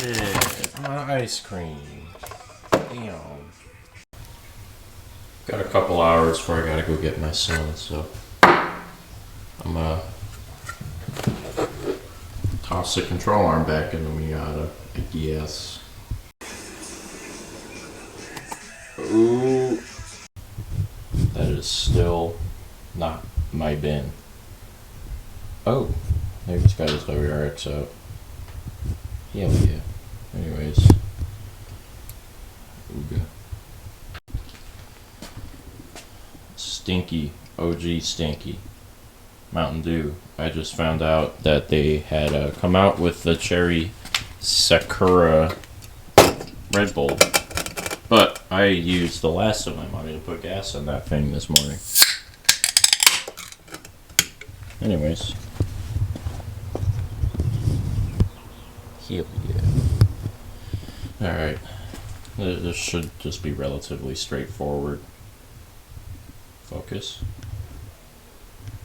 Shit, my ice cream. Damn. Got a couple hours before I gotta go get my son, so I'm gonna toss the control arm back in the Miata, I guess. Ooh. That is still not my bin. Oh, maybe it's got his WRX out. Hell yeah. Anyways. Ooga. Stinky. OG Stinky. Mountain Dew. I just found out that they had come out with the Cherry Sakura Red Bull. But I used the last of my money to put gas in that thing this morning. Anyways. Hell yeah. Alright. This should just be relatively straightforward. Focus.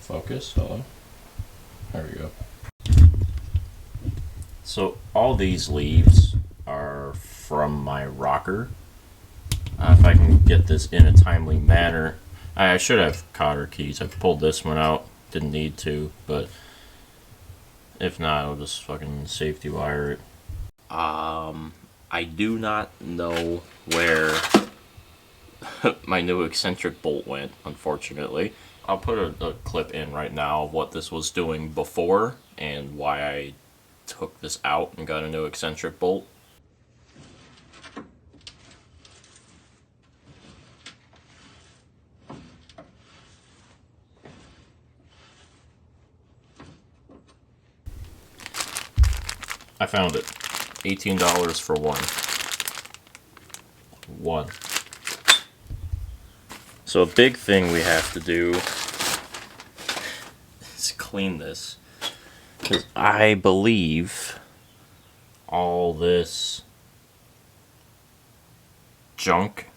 Focus. Hello. There we go. So all these leaves are from my rocker. If I can get this in a timely manner. I should have cotter keys. I pulled this one out. Didn't need to, but if not, I'll just fucking safety wire it. I do not know where my new eccentric bolt went, unfortunately. I'll put a clip in right now of what this was doing before and why I took this out and got a new eccentric bolt. I found it. $18 for one. So a big thing we have to do is clean this. Because I believe all this junk,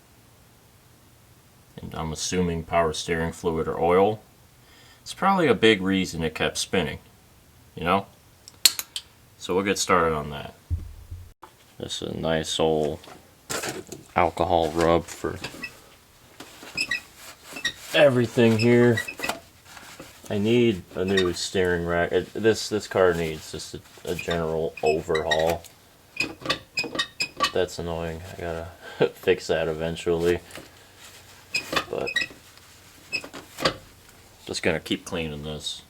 and I'm assuming power steering fluid or oil, it's probably a big reason it kept spinning. You know? So we'll get started on that. This is a nice old alcohol rub for everything here. I need a new steering rack. This car needs just a general overhaul. That's annoying. I gotta fix that eventually. But just gonna keep cleaning this.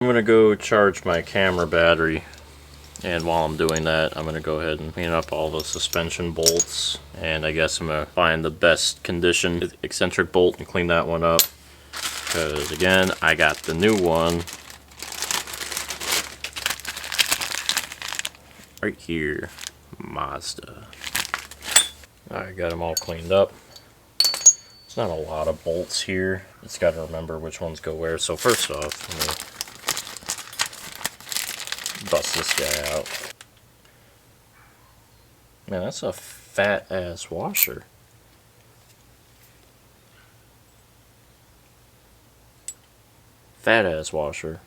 I'm gonna go charge my camera battery, and while I'm doing that, I'm gonna go ahead and clean up all the suspension bolts, and I guess I'm gonna find the best condition eccentric bolt and clean that one up, because again, I got the new one right here. Mazda. Alright, got them all cleaned up. There's not a lot of bolts here. Just gotta remember which ones go where. So first off, let me bust this guy out. Man, that's a fat ass washer. Fat ass washer.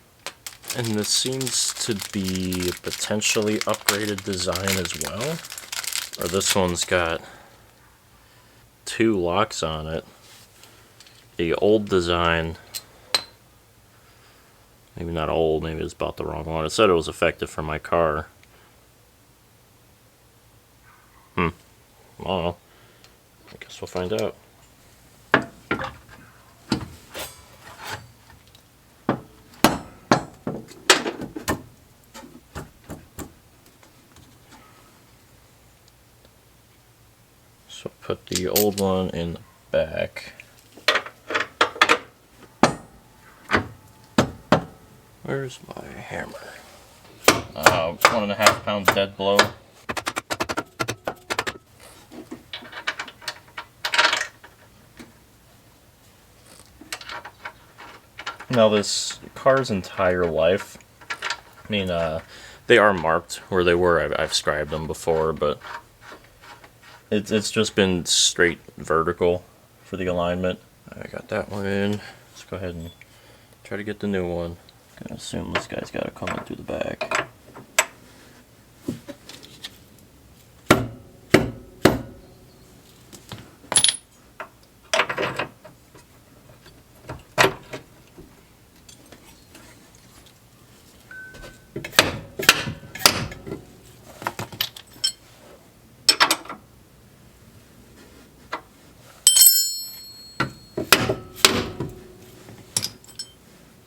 And this seems to be a potentially upgraded design as well. Or this one's got 2 locks on it. The old design, maybe not old, maybe it's about the wrong one. It said it was effective for my car. I don't know. I guess we'll find out. So put the old one in the back. Where's my hammer? 1.5 pound dead blow. Now this car's entire life, I mean, they are marked where they were. I've scribed them before, but It's just been straight vertical for the alignment. I got that one in. Let's go ahead and try to get the new one. Gonna assume this guy's got to come in through the back.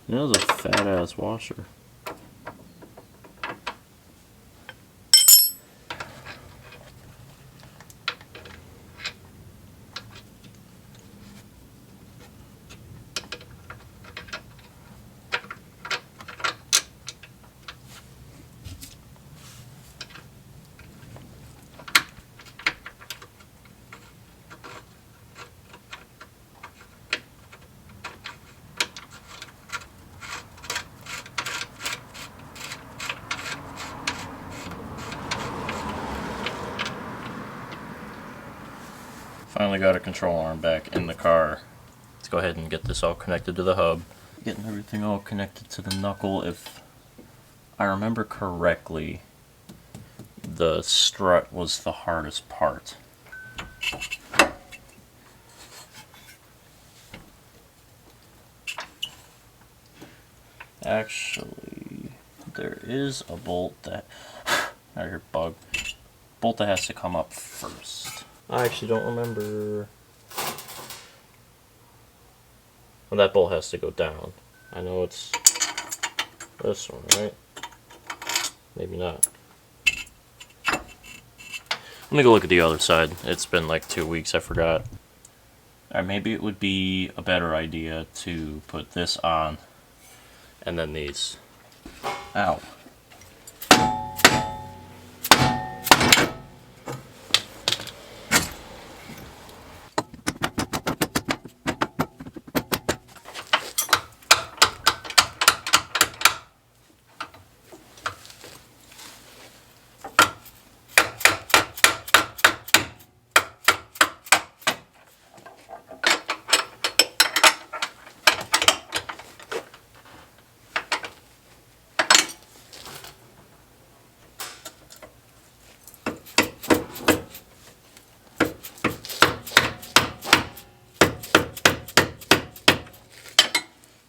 That was a fat ass washer. Finally got a control arm back in the car. Let's go ahead and get this all connected to the hub. Getting everything all connected to the knuckle. If I remember correctly, the strut was the hardest part. Actually, there is a bolt that... I hear bug. Bolt that has to come up first. I actually don't remember. Well, that bolt has to go down. I know it's this one, right? Maybe not. Let me go look at the other side. It's been like 2 weeks, I forgot. Alright, maybe it would be a better idea to put this on and then these. Ow.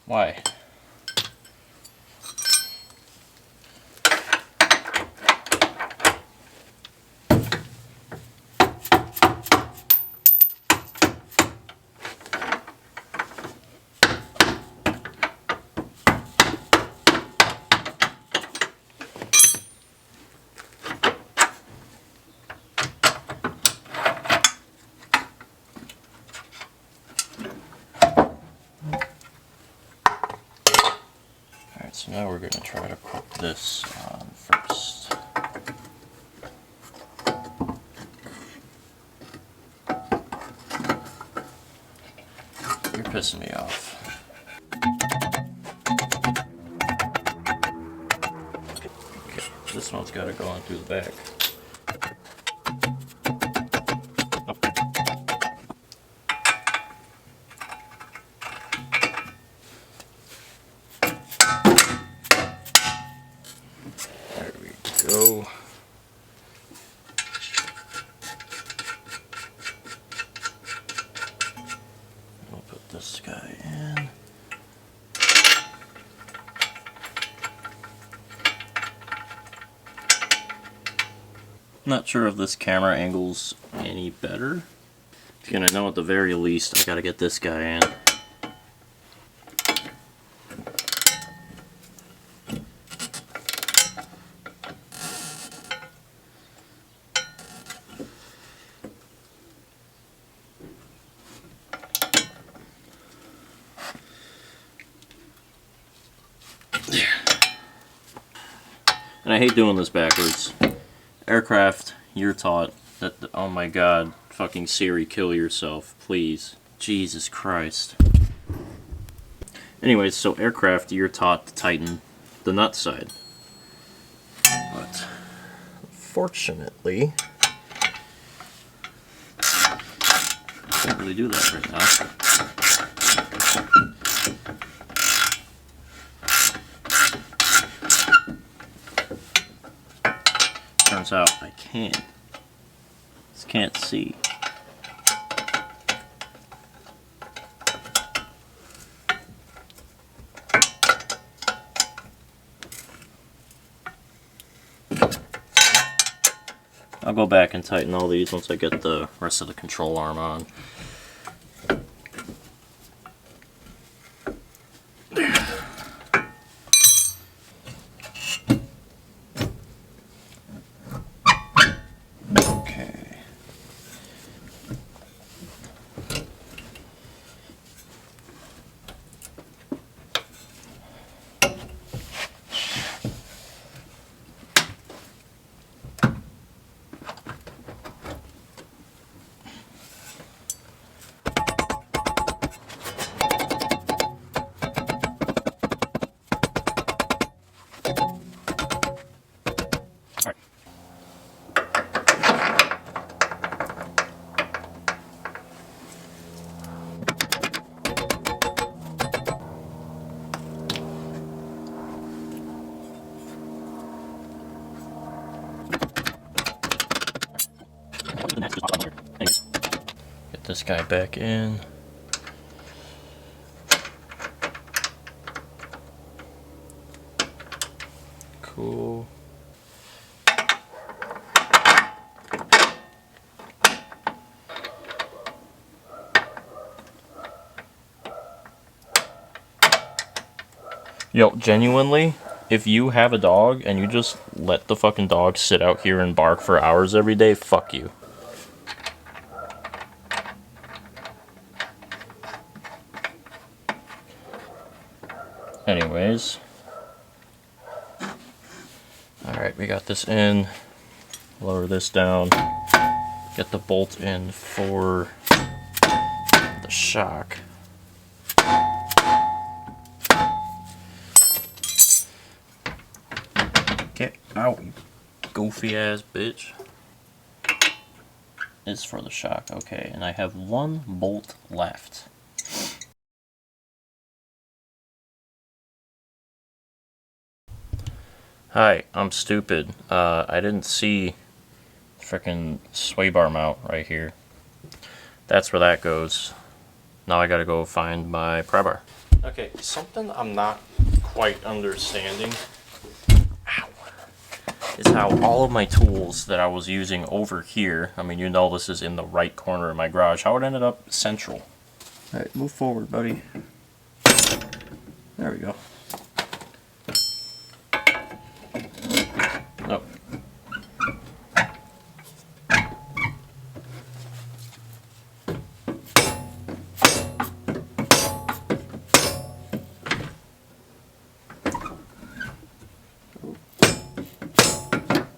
Why? So now we're going to try to put this on first. You're pissing me off. Okay, this one's got to go on through the back. Go. We'll put this guy in. Not sure if this camera angle's any better. And I know at the very least I gotta get this guy in. And I hate doing this backwards. Aircraft, you're taught that, oh my god, fucking Siri, kill yourself, please. Jesus Christ. Anyways, so aircraft, you're taught to tighten the nut side. But, fortunately, really do that right now. Turns out I can't. Just can't see. I'll go back and tighten all these once I get the rest of the control arm on. Okay. Get this guy back in. Cool. Yo, genuinely, if you have a dog and you just let the fucking dog sit out here and bark for hours every day, fuck you. Anyways. Alright, we got this in. Lower this down. Get the bolt in for the shock. Get out, you goofy ass bitch. It's for the shock, okay, and I have one bolt left. Hi, I'm stupid. I didn't see frickin' sway bar mount right here. That's where that goes. Now I gotta go find my pry bar. Okay, something I'm not quite understanding is how all of my tools that I was using over here, I mean, you know this is in the right corner of my garage, how it ended up central. Alright, move forward, buddy. There we go. Oh.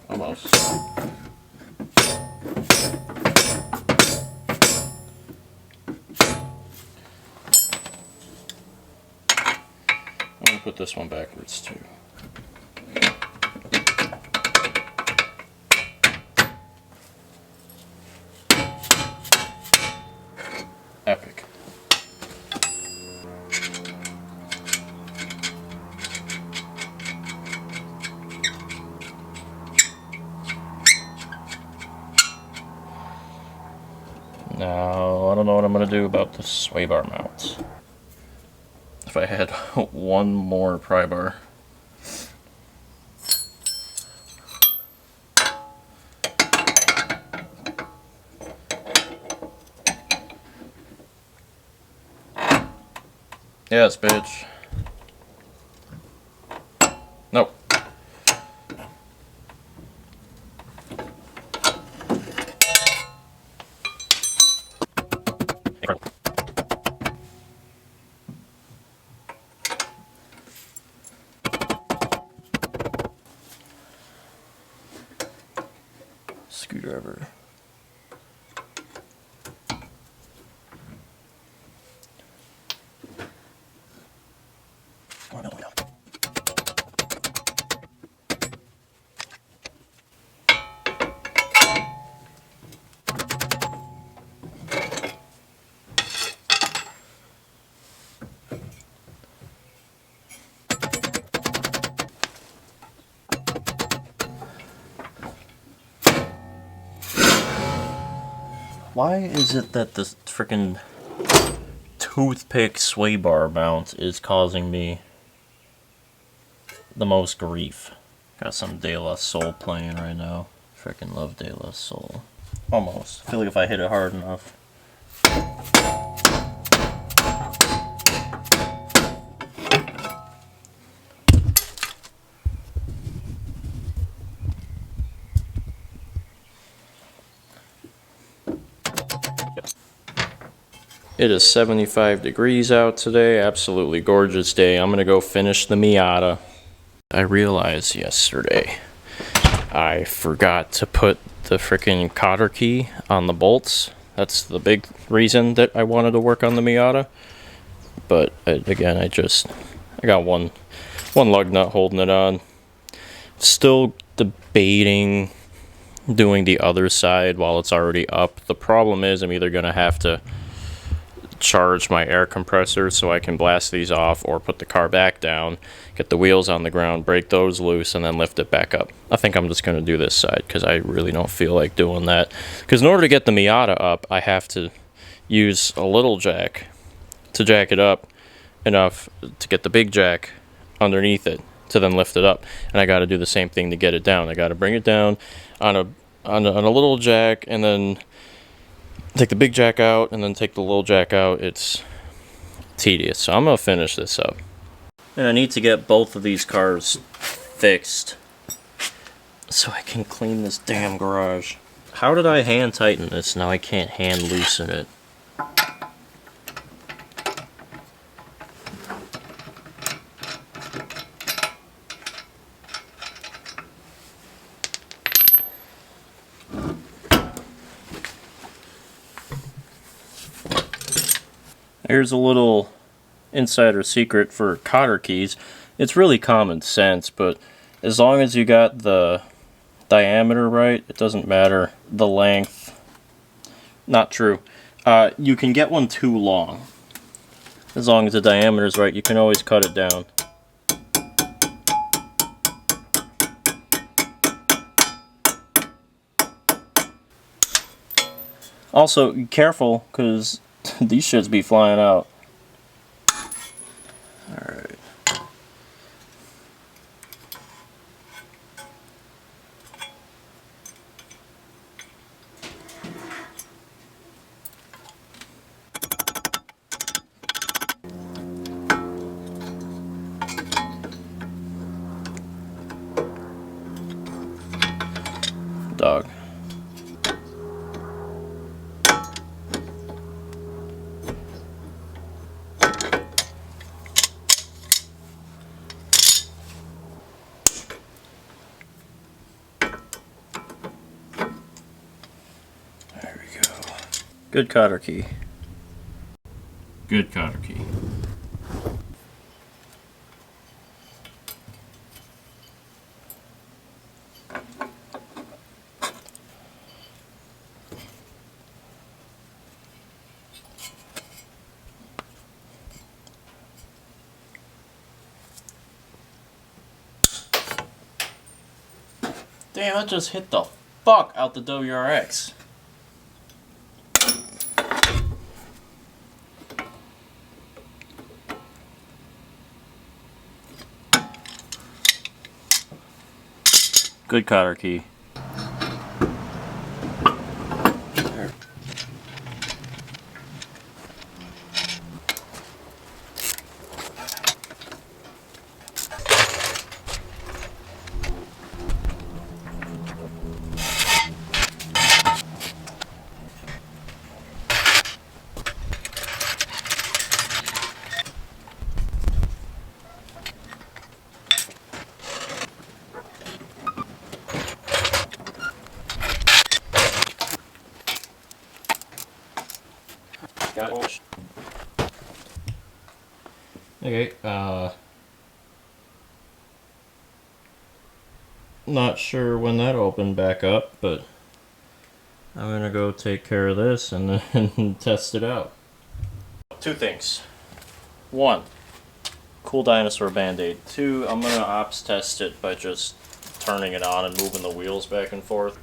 Almost. I'm going to put this one backwards too. Epic. Now, I don't know what I'm going to do about the sway bar mount. If I had one more pry bar. Yes, bitch. Nope. Screwdriver. Oh, no, no. Why is it that this freaking toothpick sway bar mount is causing me the most grief? Got some De La Soul playing right now. Freaking love De La Soul. Almost. I feel like if I hit it hard enough. It is 75 degrees out today. Absolutely gorgeous day. I'm gonna go finish the Miata. I realized yesterday I forgot to put the freaking cotter key on the bolts. That's the big reason that I wanted to work on the Miata. But again, I got one lug nut holding it on. Still debating doing the other side while it's already up. The problem is I'm either gonna have to charge my air compressor so I can blast these off, or put the car back down, get the wheels on the ground, break those loose, and then lift it back up. I think I'm just going to do this side because I really don't feel like doing that. Because in order to get the Miata up, I have to use a little jack to jack it up enough to get the big jack underneath it to then lift it up. And I got to do the same thing to get it down. I got to bring it down on a little jack, and then take the big jack out, and then take the little jack out. It's tedious, so I'm gonna finish this up. And I need to get both of these cars fixed so I can clean this damn garage. How did I hand tighten this? Now I can't hand loosen it. Here's a little insider secret for cotter keys. It's really common sense, but as long as you got the diameter right, it doesn't matter the length. Not true. You can get one too long. As long as the diameter is right, you can always cut it down. Also, be careful, because these shits be flying out. Alright. Dog. Good cotter key. Good cotter key. Damn, I just hit the fuck out the WRX. Good cotter key. Okay, not sure when that opened back up, but I'm gonna go take care of this and then test it out. Two things. One, cool dinosaur band-aid. Two, I'm gonna ops test it by just turning it on and moving the wheels back and forth.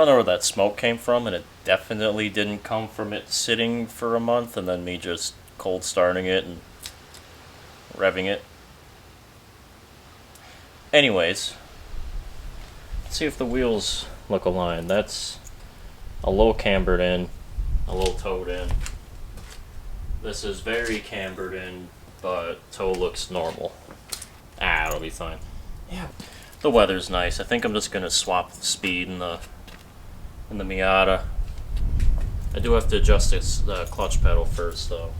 don't know where that smoke came from, and it definitely didn't come from it sitting for a month and then me just cold starting it and revving it. Anyways, let's see if the wheels look aligned. That's a low cambered in, a low towed in. This is very cambered in, but toe looks normal. It'll be fine. Yeah, the weather's nice. I think I'm just gonna swap the speed in the Miata. I do have to adjust the clutch pedal first, though.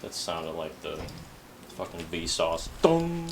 That sounded like the fucking Vsauce. Dong!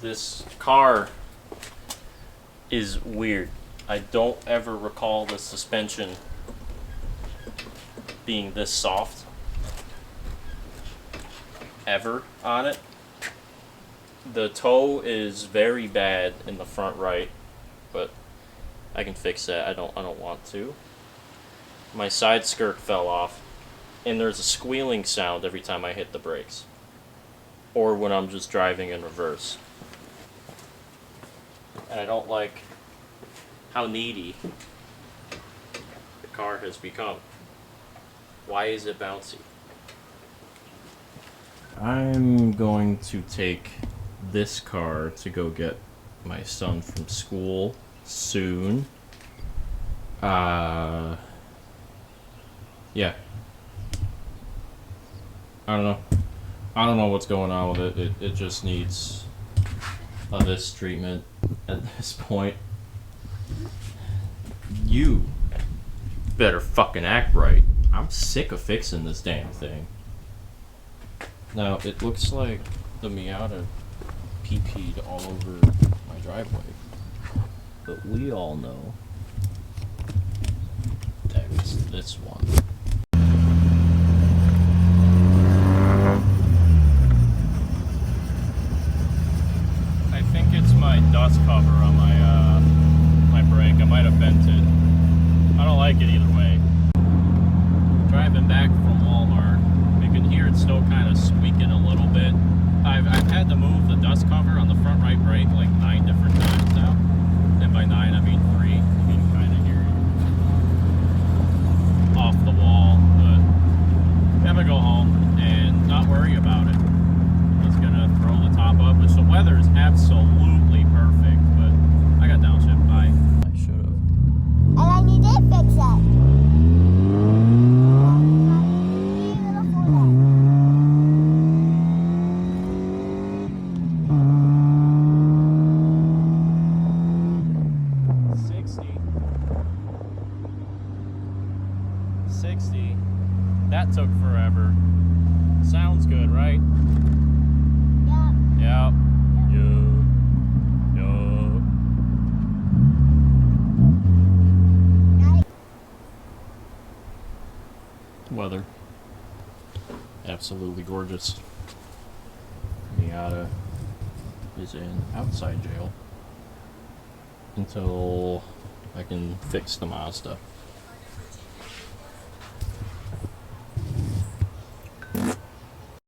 This car is weird. I don't ever recall the suspension being this soft ever on it. The toe is very bad in the front right, but I can fix that. I don't want to. My side skirt fell off, and there's a squealing sound every time I hit the brakes, or when I'm just driving in reverse. And I don't like how needy the car has become. Why is it bouncy? I'm going to take this car to go get my son from school soon. Yeah. I don't know what's going on with it. It just needs this treatment at this point. You better fucking act right. I'm sick of fixing this damn thing. Now, it looks like the Miata pee-peed all over my driveway. But we all know that it's this one. I think it's my dust cover on my brake. I might have bent it. I don't like it either way. Driving back from Walmart, you can hear it still kind of squeaking a little bit. I've had to move the dust cover on the front right brake like 9 different times now. And by 9 I mean 3. You can kind of hear it off the wall. But I'm gonna go home and not worry about it. I'm just gonna throw the top up. Which the weather is absolutely perfect, but I got downshift. I should have. And then you did fix it. That took forever. Sounds good, right? Yeah. Yep. Yup. weather. Absolutely gorgeous. Miata is in outside jail until I can fix the Mazda.